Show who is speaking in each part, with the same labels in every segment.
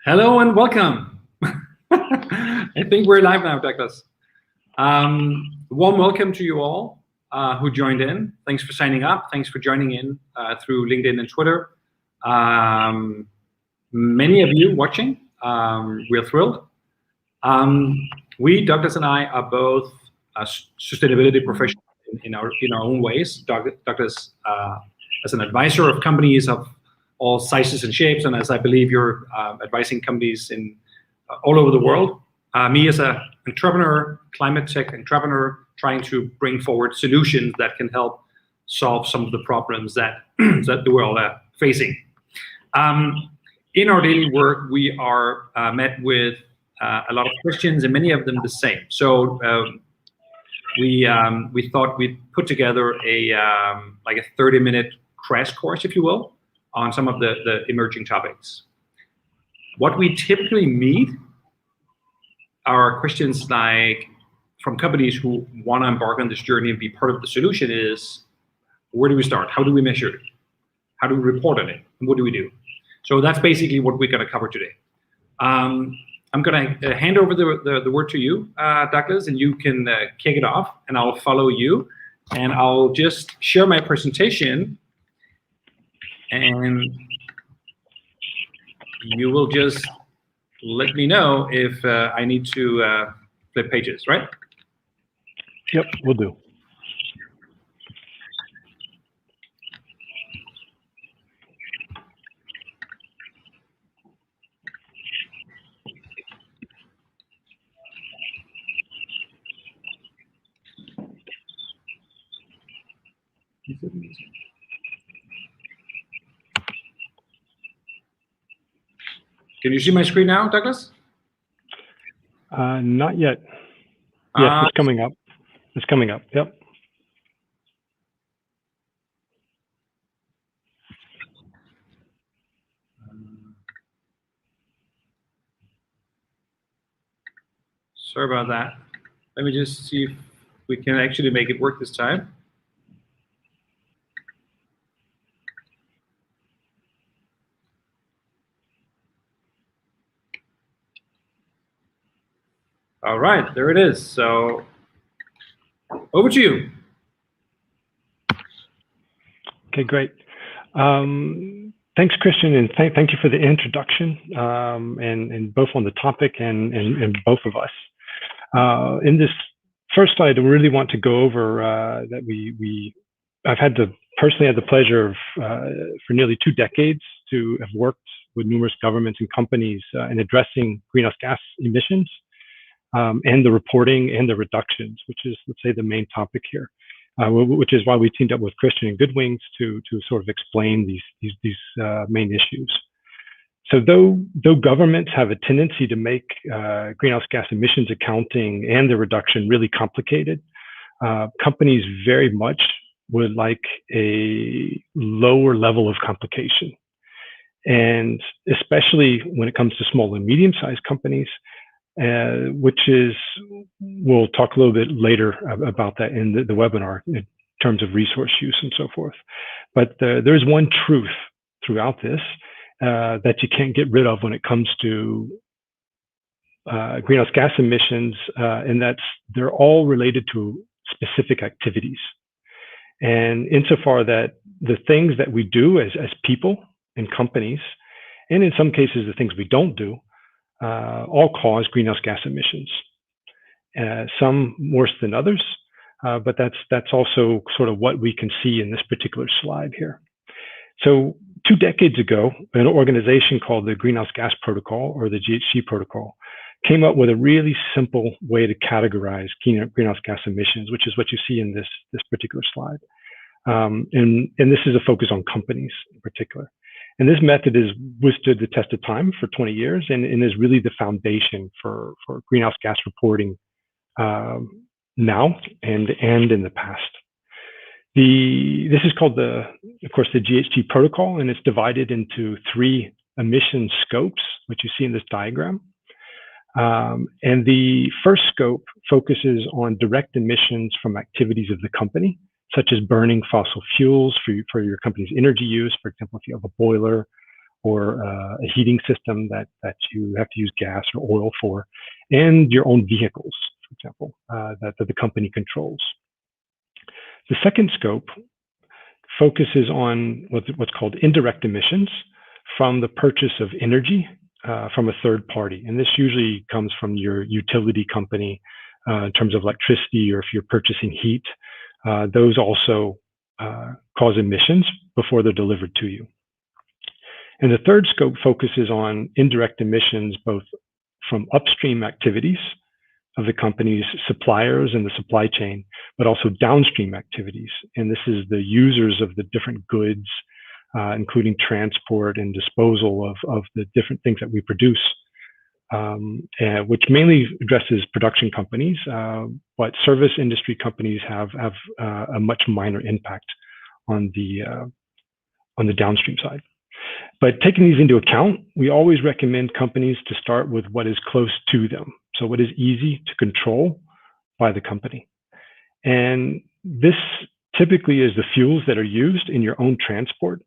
Speaker 1: Hello and welcome. I think we're live now, Douglas. Warm welcome to you all who joined in. Thanks for signing up. Thanks for joining in through LinkedIn and Twitter. Many of you watching, we're thrilled. We, Douglas and I, are both sustainability professionals in our own ways. Douglas as an advisor of companies of all sizes and shapes, and as I believe you're advising companies in all over the world. Me as an entrepreneur, climate tech entrepreneur, trying to bring forward solutions that can help solve some of the problems that that the world are facing. In our daily work, we are met with a lot of questions, and many of them the same. So we thought we'd put together a like a 30-minute crash course, if you will, on some of the emerging topics. What we typically meet are questions like from companies who want to embark on this journey and be part of the solution is, where do we start? How do we measure it? How do we report on it? And what do we do? So that's basically what we're going to cover today. I'm going to hand over the word to you, Douglas, and you can kick it off, and I'll follow you. And I'll just share my presentation, and you will just let me know if I need to flip pages, right?
Speaker 2: Yep, we'll do.
Speaker 1: Can you see my screen now, Douglas?
Speaker 2: Not yet. Yes, it's coming up. It's coming up. Yep.
Speaker 1: Sorry about that. Let me just see if we can actually make it work this time. All right, there it is. So over to you.
Speaker 2: Okay, great. Thanks, Christian, and thank you for the introduction, and both on the topic and both of us. In this first slide, I really want to go over that I've personally had the pleasure of, for nearly 2 decades, to have worked with numerous governments and companies in addressing greenhouse gas emissions, and the reporting and the reductions, which is, let's say, the main topic here, which is why we teamed up with Christian and Goodwings to sort of explain these main issues. So though governments have a tendency to make greenhouse gas emissions accounting and the reduction really complicated, companies very much would like a lower level of complication. And especially when it comes to small and medium-sized companies, which is, we'll talk a little bit later about that in the webinar in terms of resource use and so forth. But there's one truth throughout this that you can't get rid of when it comes to greenhouse gas emissions, and they're all related to specific activities. And insofar that the things that we do as people and companies, and in some cases the things we don't do, all cause greenhouse gas emissions. Some worse than others, but that's also sort of what we can see in this particular slide here. So 2 decades ago, an organization called the Greenhouse Gas Protocol, or the GHG Protocol, came up with a really simple way to categorize greenhouse gas emissions, which is what you see in this particular slide. And this is a focus on companies in particular. And this method has withstood the test of time for 20 years and is really the foundation for greenhouse gas reporting now and in the past. This is called of course, the GHG protocol, and it's divided into 3 emission scopes, which you see in this diagram. And the first scope focuses on direct emissions from activities of the company, such as burning fossil fuels for your company's energy use. For example, if you have a boiler or a heating system that you have to use gas or oil for, and your own vehicles, for example, that the company controls. The second scope focuses on what's called indirect emissions from the purchase of energy from a third party. And this usually comes from your utility company in terms of electricity, or if you're purchasing heat, those also cause emissions before they're delivered to you. And the third scope focuses on indirect emissions, both from upstream activities of the company's suppliers and the supply chain, but also downstream activities. And this is the users of the different goods, including transport and disposal of the different things that we produce, which mainly addresses production companies, but service industry companies have a much minor impact on the downstream side. But taking these into account, we always recommend companies to start with what is close to them. So what is easy to control by the company. And this typically is the fuels that are used in your own transport,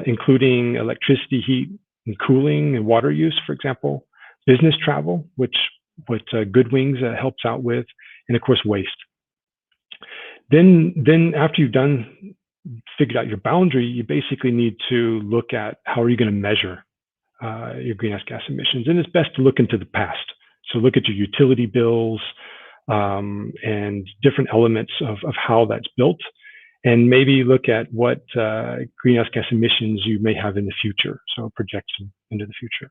Speaker 2: including electricity, heat, and cooling, and water use, for example, business travel, which Goodwings helps out with, and of course, waste. Then after you've figured out your boundary, you basically need to look at how are you going to measure your greenhouse gas emissions. And it's best to look into the past. So look at your utility bills and different elements of how that's built, and maybe look at what greenhouse gas emissions you may have in the future. So a projection into the future.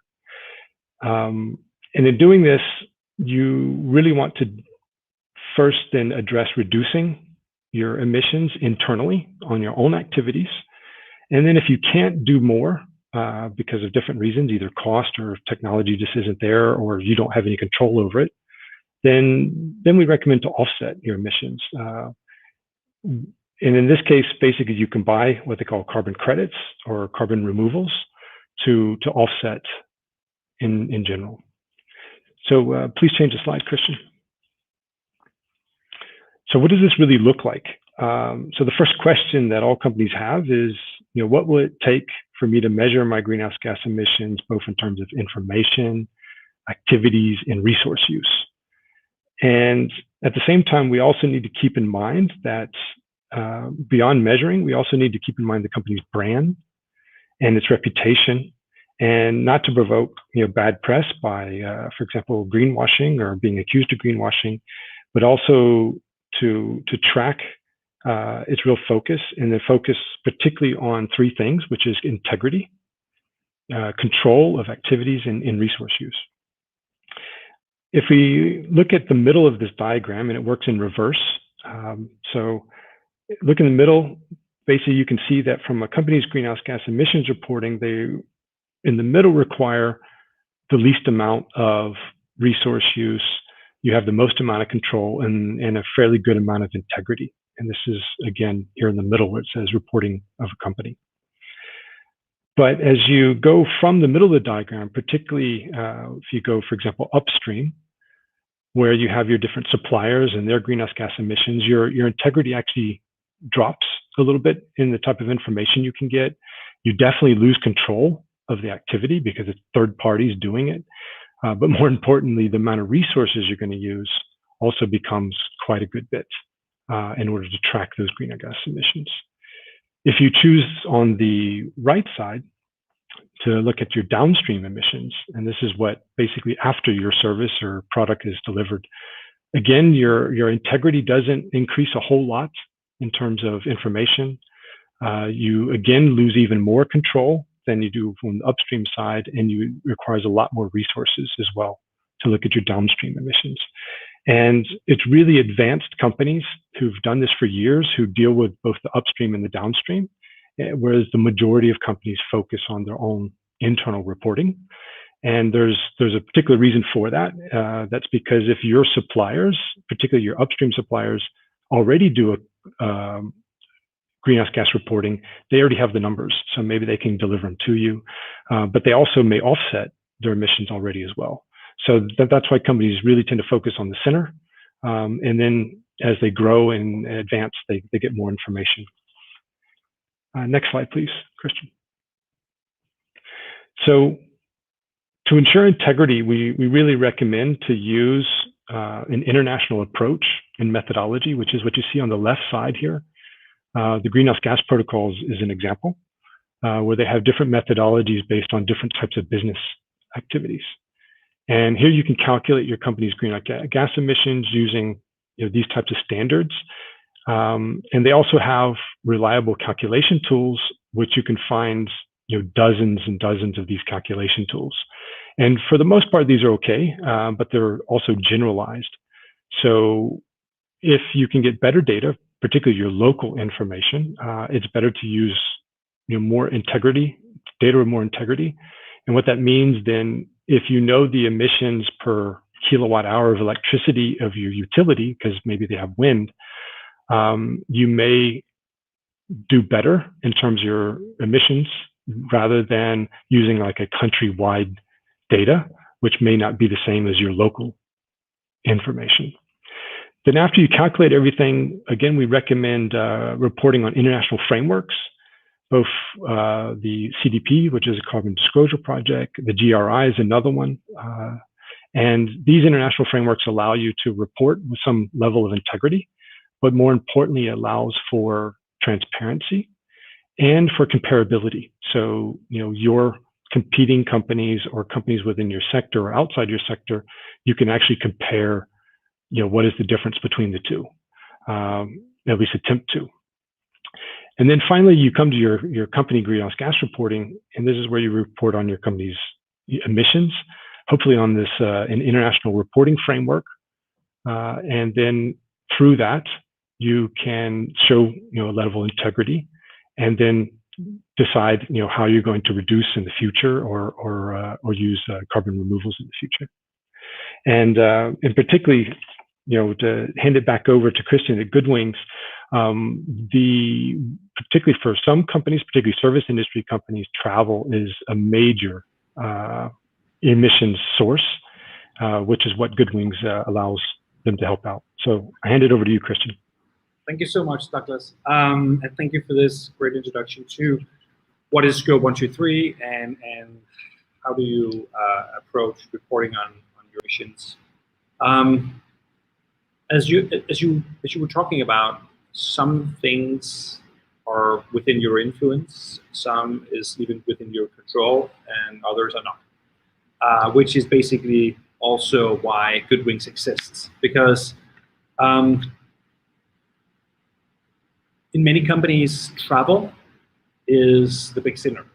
Speaker 2: And in doing this, you really want to first then address reducing your emissions internally on your own activities. And then if you can't do more because of different reasons, either cost or technology just isn't there, or you don't have any control over it, then we recommend to offset your emissions. And in this case, basically you can buy what they call carbon credits or carbon removals to offset in general. So please change the slide, Christian. So what does this really look like? So the first question that all companies have is, what will it take for me to measure my greenhouse gas emissions, both in terms of information, activities, and resource use? And at the same time, we also need to keep in mind that beyond measuring, we also need to keep in mind the company's brand and its reputation, and not to provoke bad press by, for example, greenwashing or being accused of greenwashing, but also to track its real focus, and then focus particularly on three things, which is integrity, control of activities, and resource use. If we look at the middle of this diagram, and it works in reverse, so look in the middle, basically you can see that from a company's greenhouse gas emissions reporting, they in the middle require the least amount of resource use, you have the most amount of control, and a fairly good amount of integrity. And this is, again, here in the middle where it says reporting of a company. But as you go from the middle of the diagram, particularly if you go, for example, upstream, where you have your different suppliers and their greenhouse gas emissions, your integrity actually drops a little bit in the type of information you can get. You definitely lose control of the activity because it's third parties doing it. But more importantly, the amount of resources you're going to use also becomes quite a good bit in order to track those greenhouse gas emissions. If you choose on the right side to look at your downstream emissions, and this is what basically after your service or product is delivered, again, your integrity doesn't increase a whole lot in terms of information. You again lose even more control than you do from the upstream side, and you requires a lot more resources as well to look at your downstream emissions. And it's really advanced companies who've done this for years who deal with both the upstream and the downstream, whereas the majority of companies focus on their own internal reporting. And there's a particular reason for that. That's because if your suppliers, particularly your upstream suppliers, already do a greenhouse gas reporting, they already have the numbers. So maybe they can deliver them to you, but they also may offset their emissions already as well. So that's why companies really tend to focus on the center. And then as they grow and advance, they get more information. Next slide, please, Christian. So to ensure integrity, we really recommend to use an international approach and methodology, which is what you see on the left side here. The greenhouse gas protocols is an example where they have different methodologies based on different types of business activities. And here you can calculate your company's greenhouse gas emissions using these types of standards. And they also have reliable calculation tools, which you can find dozens and dozens of these calculation tools. And for the most part, these are okay, but they're also generalized. So if you can get better data, particularly your local information, it's better to use more integrity, data with more integrity. And what that means then, if you know the emissions per kilowatt hour of electricity of your utility, because maybe they have wind, you may do better in terms of your emissions rather than using like a countrywide data, which may not be the same as your local information. Then after you calculate everything, again, we recommend reporting on international frameworks, both the CDP, which is a Carbon Disclosure Project, the GRI is another one. And these international frameworks allow you to report with some level of integrity, but more importantly, it allows for transparency and for comparability. So, your competing companies or companies within your sector or outside your sector, you can actually compare, what is the difference between the two, at least attempt to. And then finally, you come to your company greenhouse gas reporting, and this is where you report on your company's emissions, hopefully on this an international reporting framework. And then through that, you can show a level of integrity, and then decide how you're going to reduce in the future or use carbon removals in the future. And particularly, to hand it back over to Christian at Goodwings, particularly for some companies, particularly service industry companies, travel is a major emissions source, which is what Goodwings allows them to help out. So I hand it over to you, Christian.
Speaker 1: Thank you so much, Douglas. And thank you for this great introduction to what is Scope 1, 2, 3 and how do you approach reporting on your emissions. As you were talking about, some things are within your influence, some is even within your control, and others are not. Which is basically also why Goodwings exists, because in many companies, travel is the big sinner.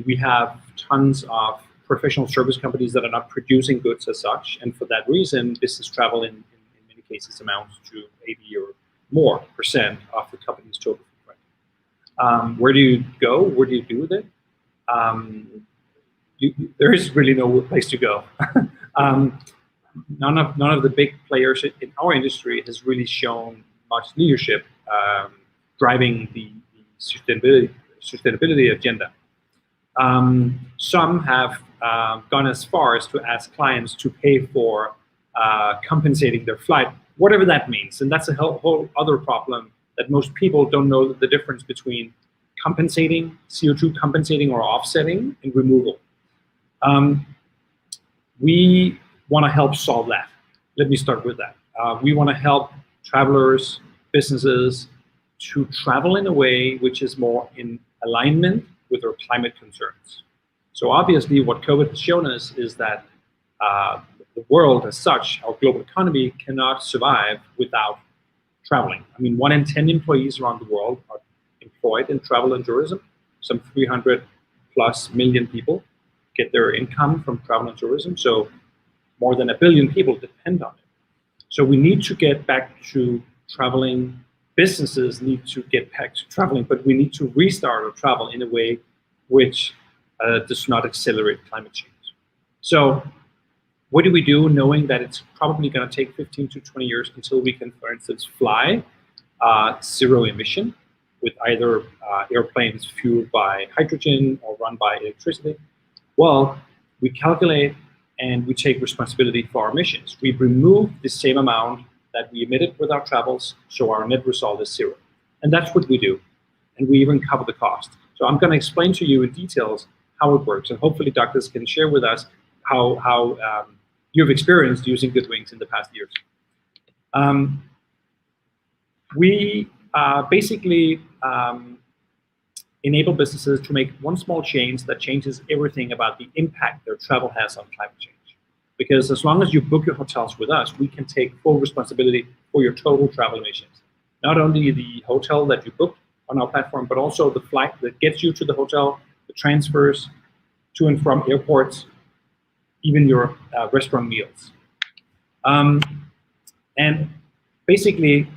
Speaker 1: We have tons of professional service companies that are not producing goods as such, and for that reason, business travel in many cases amounts to 80 or more % of the company's total footprint. Where do you go? What do you do with it? There is really no place to go. None of the big players in our industry has really shown much leadership driving the sustainability agenda. Some have gone as far as to ask clients to pay for compensating their flight, whatever that means. And that's a whole other problem, that most people don't know the difference between compensating, CO2 compensating or offsetting, and removal. We want to help solve that. Let me start with that. We want to help travelers, businesses, to travel in a way which is more in alignment with our climate concerns. So obviously what COVID has shown us is that the world as such, our global economy, cannot survive without traveling. 1 in 10 employees around the world are employed in travel and tourism. Some 300+ million people get their income from travel and tourism. So more than 1 billion people depend on it. So we need to get back to traveling. Businesses need to get back to traveling, but we need to restart our travel in a way which does not accelerate climate change. So what do we do knowing that it's probably going to take 15 to 20 years until we can, for instance, fly zero emission with either airplanes fueled by hydrogen or run by electricity? Well, we calculate and we take responsibility for our emissions. We remove the same amount that we emitted with our travels, so our net result is zero. And that's what we do. And we even cover the cost. So I'm going to explain to you in details how it works, and hopefully doctors can share with us how you've experienced using Goodwings in the past years. We basically enable businesses to make one small change that changes everything about the impact their travel has on climate change. Because as long as you book your hotels with us, we can take full responsibility for your total travel emissions. Not only the hotel that you booked on our platform, but also the flight that gets you to the hotel, the transfers to and from airports, even your restaurant meals. And basically,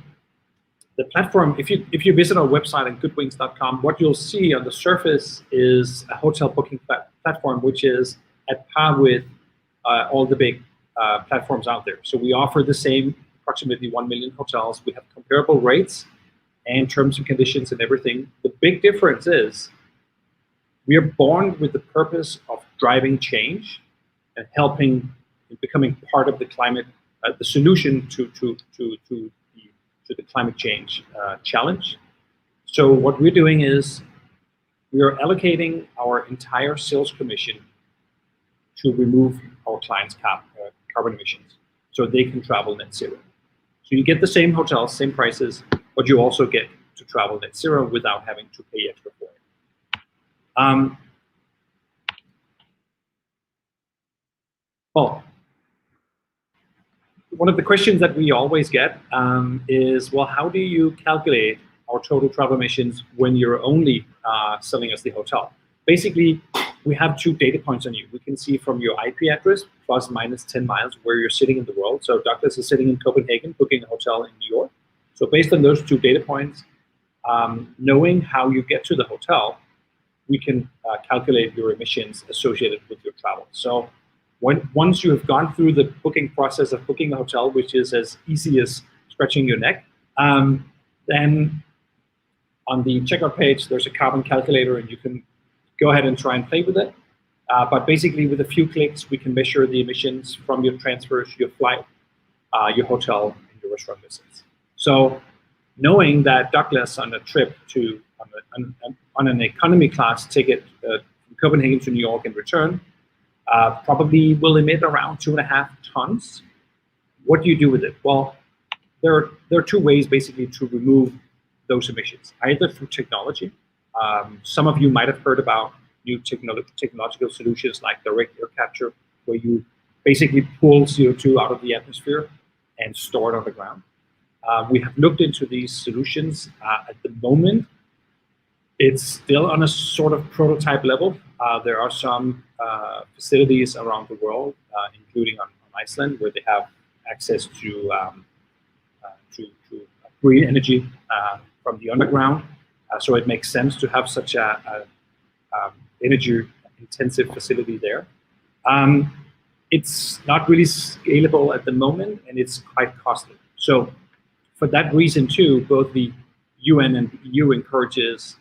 Speaker 1: the platform, if you visit our website at goodwings.com, what you'll see on the surface is a hotel booking platform, which is at par with all the big platforms out there. So we offer the same approximately 1 million hotels. We have comparable rates and terms and conditions and everything. The big difference is we are born with the purpose of driving change and helping and becoming part of the climate, the solution to the climate change challenge. So what we're doing is we are allocating our entire sales commission to remove our clients' carbon emissions so they can travel net zero. So you get the same hotels, same prices, but you also get to travel net zero without having to pay extra for it. Well, one of the questions that we always get is, well, how do you calculate our total travel emissions when you're only selling us the hotel? Basically, we have 2 data points on you. We can see from your IP address, plus minus 10 miles, where you're sitting in the world. So Douglas is sitting in Copenhagen, booking a hotel in New York. So based on those 2 data points, knowing how you get to the hotel, we can calculate your emissions associated with your travel. So once you have gone through the booking process of booking a hotel, which is as easy as scratching your neck, then on the checkout page, there's a carbon calculator, and you can go ahead and try and play with it. But basically, with a few clicks, we can measure the emissions from your transfers, your flight, your hotel, and your restaurant visits. So knowing that Douglas on a trip on an economy class ticket from Copenhagen to New York and return probably will emit around 2.5 tons. What do you do with it? Well, there are 2 ways basically to remove those emissions, either through technology. Some of you might have heard about new technological solutions like direct air capture, where you basically pull CO2 out of the atmosphere and store it on the ground. We have looked into these solutions. At the moment, it's still on a sort of prototype level. There are some facilities around the world, including on Iceland, where they have access to green energy from the underground. So it makes sense to have such a energy-intensive facility there. It's not really scalable at the moment, and it's quite costly. So for that reason too, both the UN and the EU encourages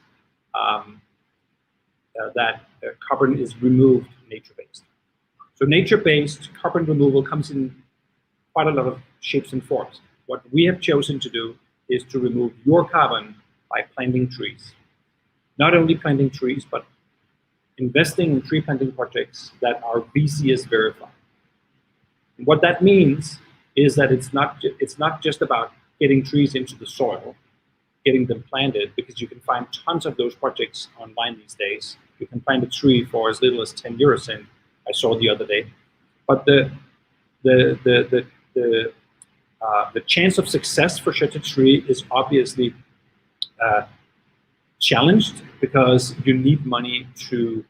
Speaker 1: that carbon is removed nature-based. So nature-based carbon removal comes in quite a lot of shapes and forms. What we have chosen to do is to remove your carbon by planting trees. Not only planting trees, but investing in tree planting projects that are VCS verified. And what that means is that it's not just about getting trees into the soil, getting them planted, because you can find tons of those projects online these days. You can plant a tree for as little as 10 euros, and I saw the other day. But the chance of success for such a tree is obviously challenged, because you need money to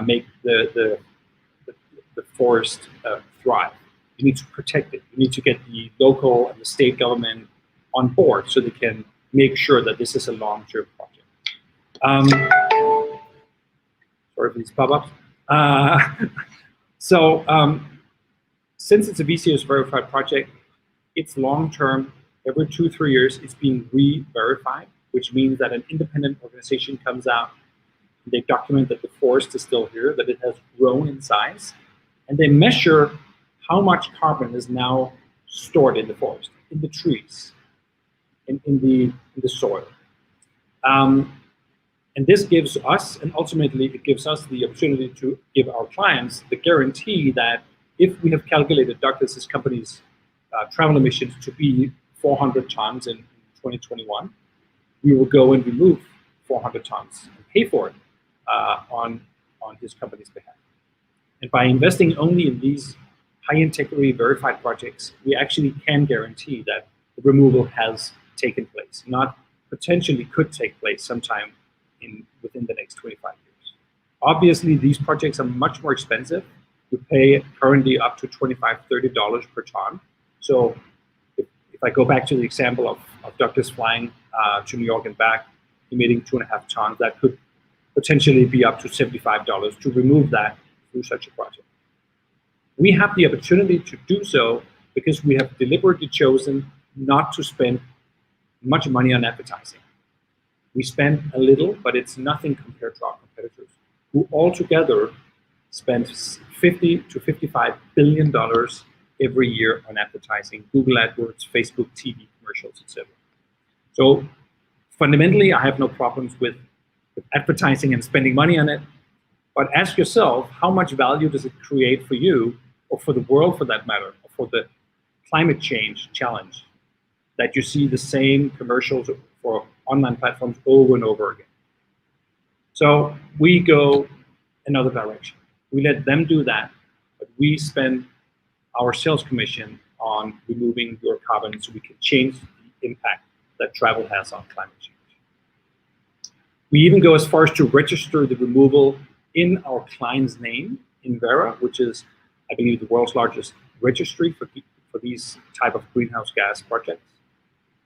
Speaker 1: make the forest thrive. You need to protect it. You need to get the local and the state government on board so they can make sure that this is a long-term project. Sorry for these pop-ups. Since it's a VCS verified project, it's long-term. Every 2-3 years, it's being re-verified, which means that an independent organization comes out, and they document that the forest is still here, that it has grown in size, and they measure how much carbon is now stored in the forest, in the trees, in the soil. And this gives us, and ultimately it gives us the opportunity to give our clients the guarantee that if we have calculated Douglas's company's travel emissions to be 400 tons in 2021, we will go and remove 400 tons and pay for it on his company's behalf. And by investing only in these high integrity verified projects, we actually can guarantee that the removal has taken place, not potentially could take place sometime within the next 25 years. Obviously, these projects are much more expensive. We pay currently up to $25, $30 per ton. So if I go back to the example of Douglas flying to New York and back, emitting 2.5 tons, that could potentially be up to $75 to remove that through such a project. We have the opportunity to do so because we have deliberately chosen not to spend much money on advertising. We spend a little, but it's nothing compared to our competitors, who altogether spend $50 to $55 billion every year on advertising, Google AdWords, Facebook TV commercials, etc. So fundamentally, I have no problems with advertising and spending money on it. But ask yourself, how much value does it create for you, or for the world for that matter, or for the climate change challenge, that you see the same commercials for online platforms over and over again? So we go another direction. We let them do that, but we spend our sales commission on removing your carbon so we can change the impact that travel has on climate change. We even go as far as to register the removal in our client's name in Verra, which is, I believe, the world's largest registry for these type of greenhouse gas projects,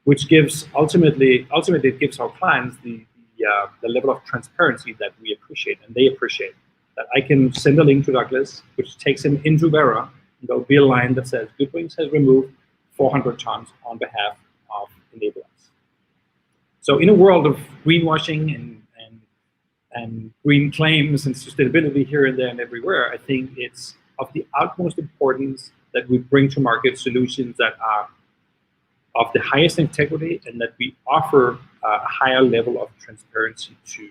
Speaker 1: which gives ultimately it gives our clients the level of transparency that we appreciate and they appreciate. That I can send a link to Douglas, which takes him into Verra, and there'll be a line that says Goodwings has removed 400 tons on behalf of Enable Us. So in a world of greenwashing and green claims and sustainability here and there and everywhere, I think it's of the utmost importance that we bring to market solutions that are of the highest integrity and that we offer a higher level of transparency to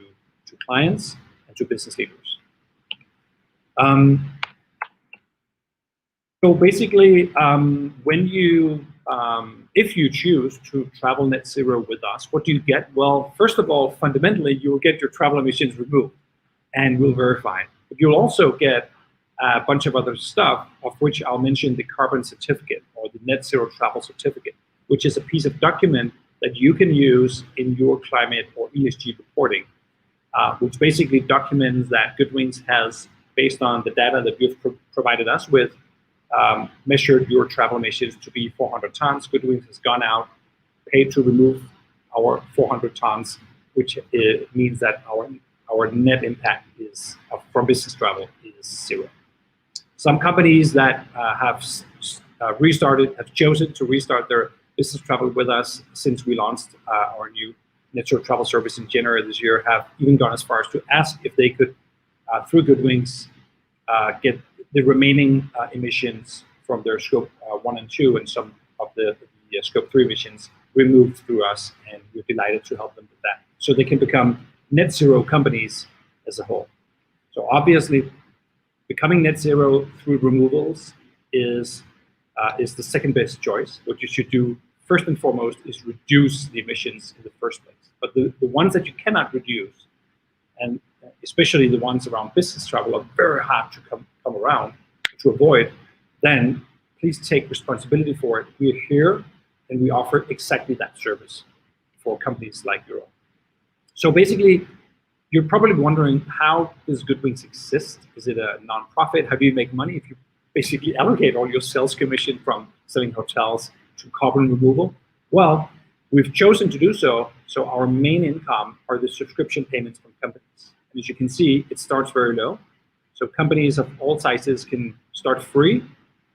Speaker 1: clients and to business leaders. So basically, if you choose to travel net zero with us, what do you get? Well, first of all, fundamentally, you will get your travel emissions removed and we'll verify it. But you'll also get a bunch of other stuff, of which I'll mention the carbon certificate or the net zero travel certificate, which is a piece of document that you can use in your climate or ESG reporting, which basically documents that Goodwings has, based on the data that you've provided us with, measured your travel emissions to be 400 tons. Goodwings has gone out, paid to remove our 400 tons, which means that our net impact from business travel is zero. Some companies that have chosen to restart their business travel with us since we launched our new net zero travel service in January this year have even gone as far as to ask if they could, through Goodwings, get the remaining emissions from their scope 1 and 2 and some of the scope 3 emissions removed through us, and we're delighted to help them with that, so they can become net zero companies as a whole. So obviously, becoming net zero through removals is the second best choice. What you should do first and foremost is reduce the emissions in the first place. But the ones that you cannot reduce, and especially the ones around business travel, are very hard to come around to avoid, then please take responsibility for it. We are here and we offer exactly that service for companies like your own. So basically, you're probably wondering, how does Goodwings exist? Is it a nonprofit? How do you make money if you basically allocate all your sales commission from selling hotels to carbon removal? Well, we've chosen to do so. So our main income are the subscription payments from companies. And as you can see, it starts very low. So companies of all sizes can start free,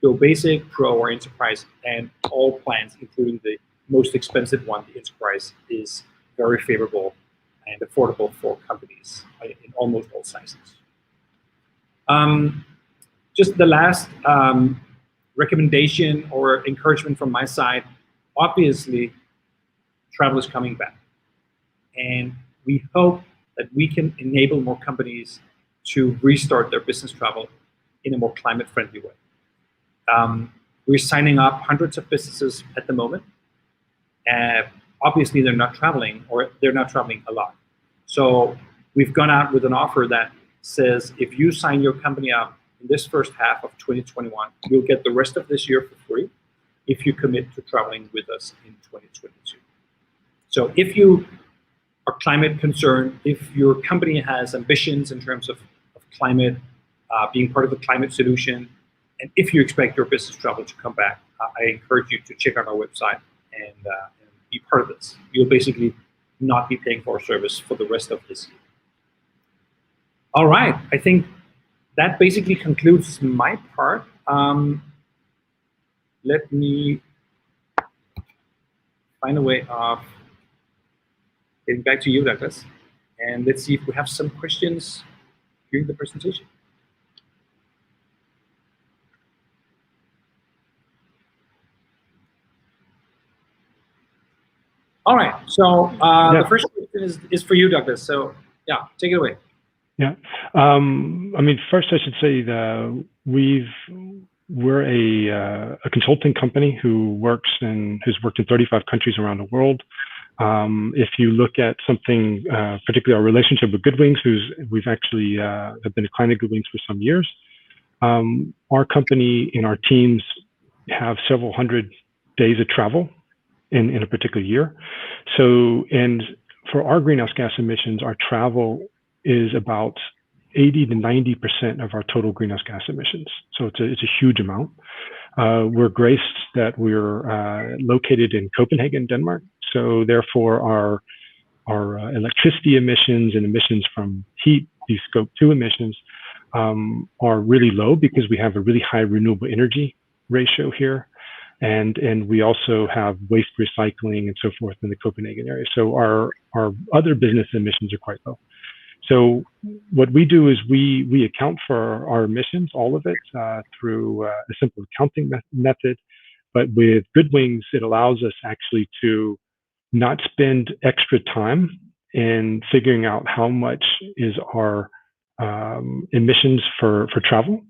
Speaker 1: go basic, pro, or enterprise, and all plans, including the most expensive one, the enterprise, is very favorable and affordable for companies in almost all sizes. Just the last recommendation or encouragement from my side, obviously, travel is coming back. And we hope that we can enable more companies to restart their business travel in a more climate-friendly way. We're signing up hundreds of businesses at the moment. Obviously, they're not traveling, or they're not traveling a lot. So we've gone out with an offer that says, if you sign your company up in this first half of 2021, you'll get the rest of this year for free if you commit to traveling with us in 2022. So if you are climate concerned, if your company has ambitions in terms of climate, being part of the climate solution, and if you expect your business travel to come back, I encourage you to check out our website and be part of this. You'll basically not be paying for our service for the rest of this year. All right, I think that basically concludes my part. Let me find a way of getting back to you, Douglas, and let's see if we have some questions during the presentation. All right, so the first question is for you, Douglas. So yeah, take it away.
Speaker 2: Yeah, I mean, first I should say that we're a consulting company who works and has worked in 35 countries around the world. If you look at something, particularly our relationship with Goodwings, we've actually have been a client of Goodwings for some years. Our company and our teams have several hundred days of travel in a particular year. So, and for our greenhouse gas emissions, our travel is about 80 to 90% of our total greenhouse gas emissions. So it's a huge amount. We're graced that we're located in Copenhagen, Denmark. So therefore our electricity emissions and emissions from heat, these scope 2 emissions, are really low because we have a really high renewable energy ratio here. And we also have waste recycling and so forth in the Copenhagen area. So our other business emissions are quite low. So what we do is we account for our emissions, all of it, through a simple accounting method. But with Goodwings, it allows us actually to not spend extra time in figuring out how much is our emissions for travel,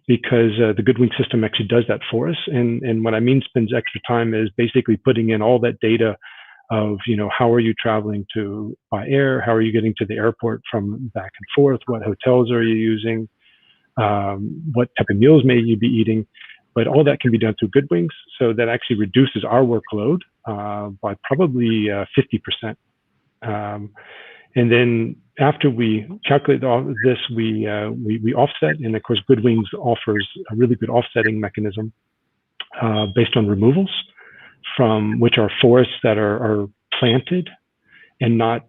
Speaker 2: because the Goodwings system actually does that for us. And what I mean spends extra time is basically putting in all that data of, you know, how are you traveling by air? How are you getting to the airport from back and forth? What hotels are you using? What type of meals may you be eating? But all that can be done through Goodwings. So that actually reduces our workload by probably 50%. And then after we calculate all of this, we offset. And of course, Goodwings offers a really good offsetting mechanism based on removals, from which are forests that are planted, and not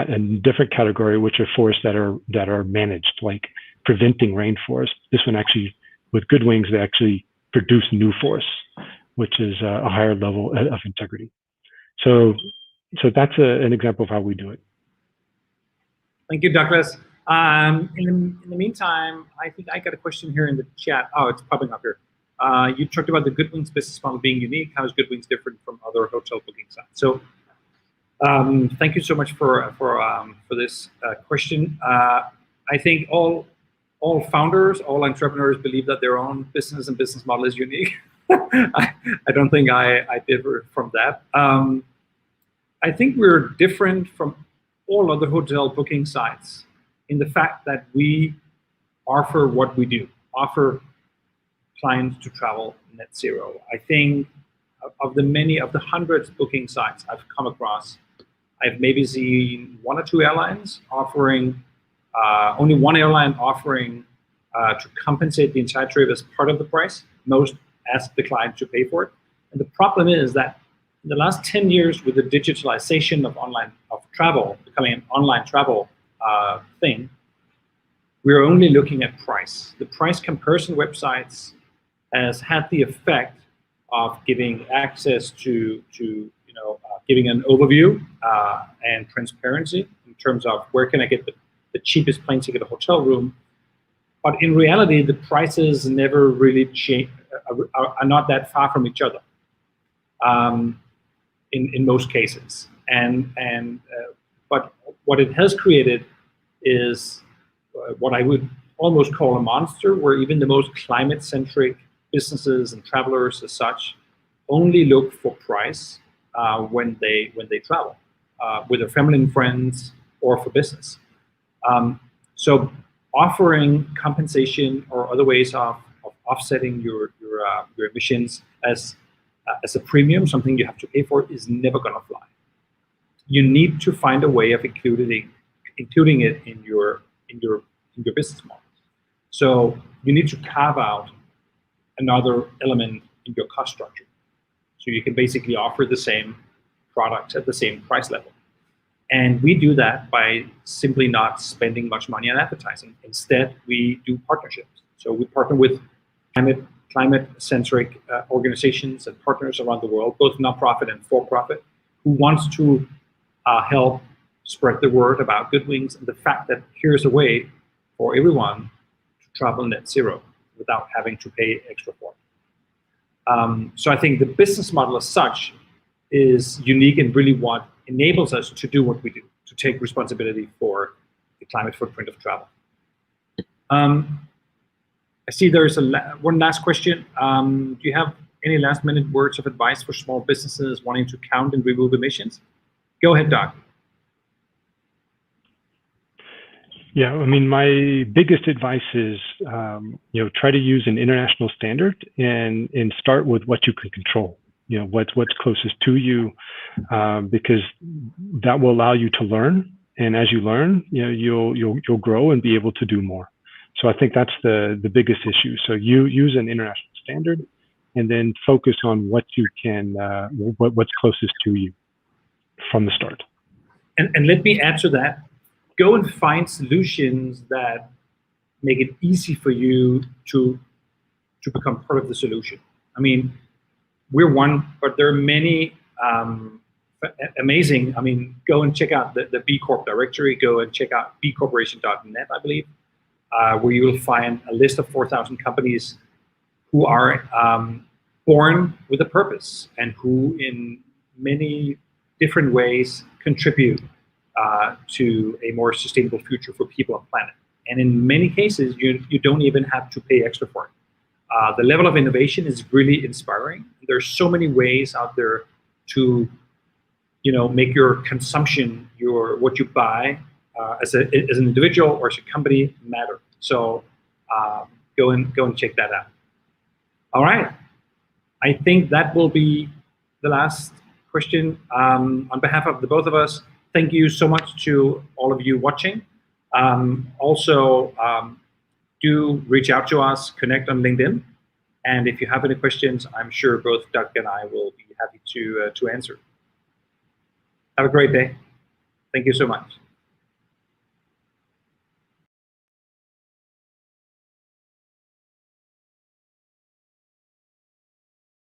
Speaker 2: a different category, which are forests that are managed, like preventing rainforest. This one actually, with Goodwings, they actually produce new forests, which is a higher level of integrity. So that's an example of how we do it.
Speaker 1: Thank you, Douglas. In the meantime, I think I got a question here in the chat. Oh, it's popping up here. You talked about the Goodwings business model being unique. How is Goodwings different from other hotel booking sites? So thank you so much for this question. I think all founders, all entrepreneurs believe that their own business and business model is unique. I don't think I differ from that. I think we're different from all other hotel booking sites in the fact that we offer what we do, offer clients to travel net zero. I think of the hundreds of booking sites I've come across, I've maybe seen one or two airlines offering, only one airline offering to compensate the entire trip as part of the price. Most ask the client to pay for it. And the problem is that in the last 10 years, with the digitalization of travel, becoming an online travel thing, we're only looking at price. The price comparison websites has had the effect of giving access to giving an overview and transparency in terms of where can I get the cheapest plane ticket, a hotel room. But in reality, the prices never really change, are not that far from each other in most cases. But what it has created is what I would almost call a monster, where even the most climate-centric businesses and travelers as such only look for price when they travel with their family and friends or for business. So offering compensation or other ways of offsetting your emissions as a premium, something you have to pay for, is never going to fly. You need to find a way of including it in your business model. So you need to carve out another element in your cost structure, so you can basically offer the same product at the same price level. And we do that by simply not spending much money on advertising. Instead, we do partnerships. So we partner with climate-centric organizations and partners around the world, both nonprofit and for-profit, who wants to help spread the word about Goodwings and the fact that here's a way for everyone to travel net zero without having to pay extra for it. So I think the business model as such is unique and really what enables us to do what we do, to take responsibility for the climate footprint of travel. I see there's one last question. Do you have any last minute words of advice for small businesses wanting to count and remove emissions? Go ahead, Doc.
Speaker 2: Yeah, I mean, my biggest advice is, try to use an international standard and start with what you can control. What's closest to you, because that will allow you to learn. And as you learn, you'll grow and be able to do more. So I think that's the biggest issue. So you use an international standard, and then focus on what you can, what's closest to you from the start.
Speaker 1: And let me add to that. Go and find solutions that make it easy for you to become part of the solution. I mean, we're one, but there are many amazing. I mean, go and check out the B Corp directory. Go and check out bcorporation.net, I believe, where you will find a list of 4,000 companies who are born with a purpose and who in many different ways contribute to a more sustainable future for people and planet. And in many cases, you don't even have to pay extra for it. The level of innovation is really inspiring. There's so many ways out there to, make your consumption, what you buy as an individual or as a company matter. So go and check that out. All right, I think that will be the last question. On behalf of the both of us, thank you so much to all of you watching. Do reach out to us, connect on LinkedIn. And if you have any questions, I'm sure both Doug and I will be happy to answer. Have a great day. Thank you so much.